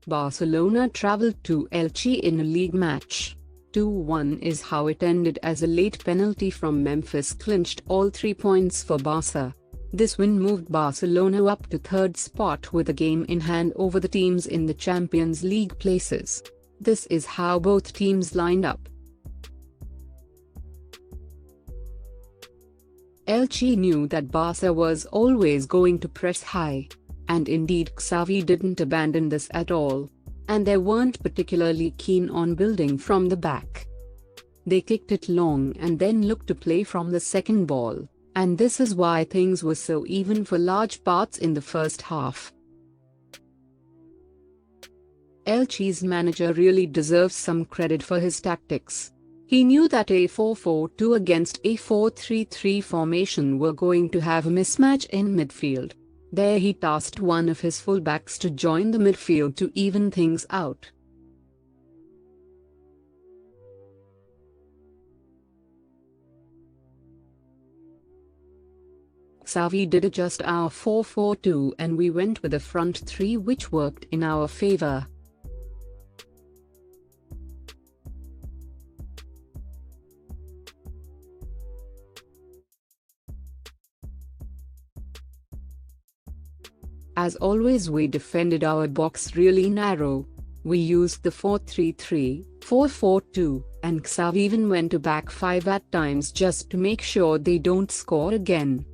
Barcelona travelled to Elche in a league match. 2-1 is how it ended, as a late penalty from Memphis clinched all 3 points for Barca. This win moved Barcelona up to third spot with a game in hand over the teams in the Champions League places. This is how both teams lined up. Elche knew that Barca was always going to press high. And indeed Xavi didn't abandon this at all. And they weren't particularly keen on building from the back. They kicked it long and then looked to play from the second ball, and this is why things were so even for large parts in the first half. Elche's manager really deserves some credit for his tactics. He knew that a 4-4-2 against a 4-3-3 formation were going to have a mismatch in midfield. There he tasked one of his fullbacks to join the midfield to even things out. Xavi did adjust our 4-4-2 and we went with a front three, which worked in our favor. As always, we defended our box really narrow. We used the 4-3-3, 4-4-2, and Xavi even went to back 5 at times just to make sure they don't score again.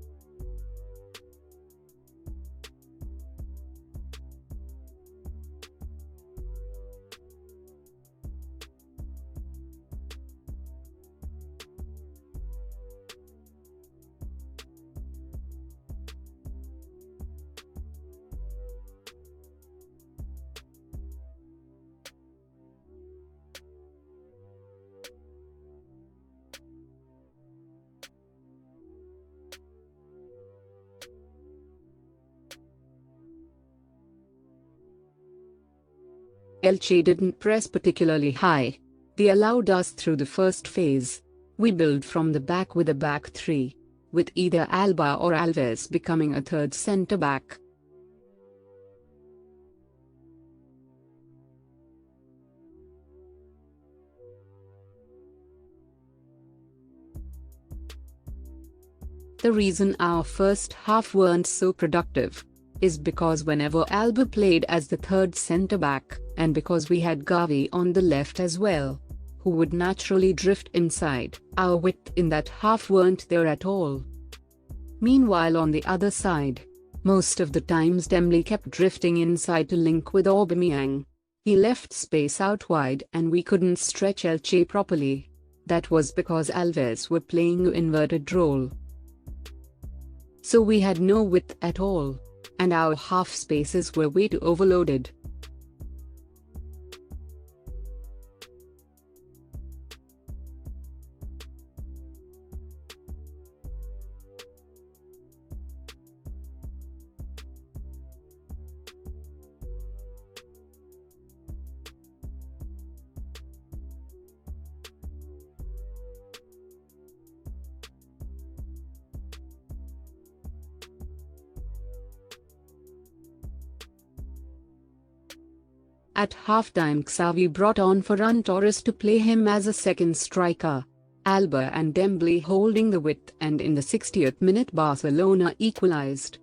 Elche didn't press particularly high. They allowed us through the first phase. We built from the back with a back three, with either Alba or Alves becoming a third centre-back. The reason our first half weren't so productive is because whenever Alba played as the third centre-back, and because we had Xavi on the left as well, who would naturally drift inside, our width in that half weren't there at all. Meanwhile on the other side, most of the times Dembele kept drifting inside to link with Aubameyang. He left space out wide and we couldn't stretch Elche properly. That was because Alves were playing an inverted role. So we had no width at all, and our half spaces were way too overloaded. At halftime Xavi brought on Ferran Torres to play him as a second striker. Alba and Dembele holding the width, and in the 60th minute Barcelona equalized.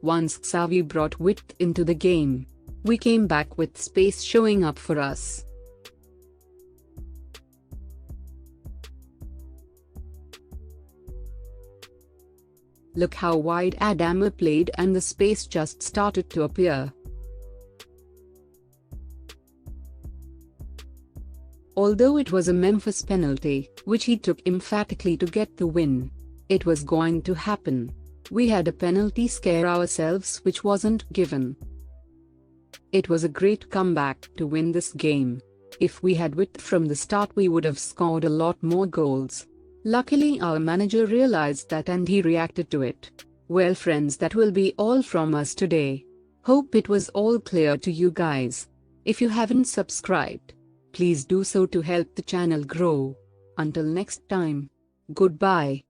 Once Xavi brought width into the game, we came back with space showing up for us. Look how wide Adama played and the space just started to appear. Although it was a Memphis penalty, which he took emphatically to get the win. It was going to happen. We had a penalty scare ourselves which wasn't given. It was a great comeback to win this game. If we had width from the start, we would have scored a lot more goals. Luckily our manager realized that and he reacted to it. Well friends, that will be all from us today. Hope it was all clear to you guys. If you haven't subscribed, please do so to help the channel grow. Until next time, goodbye.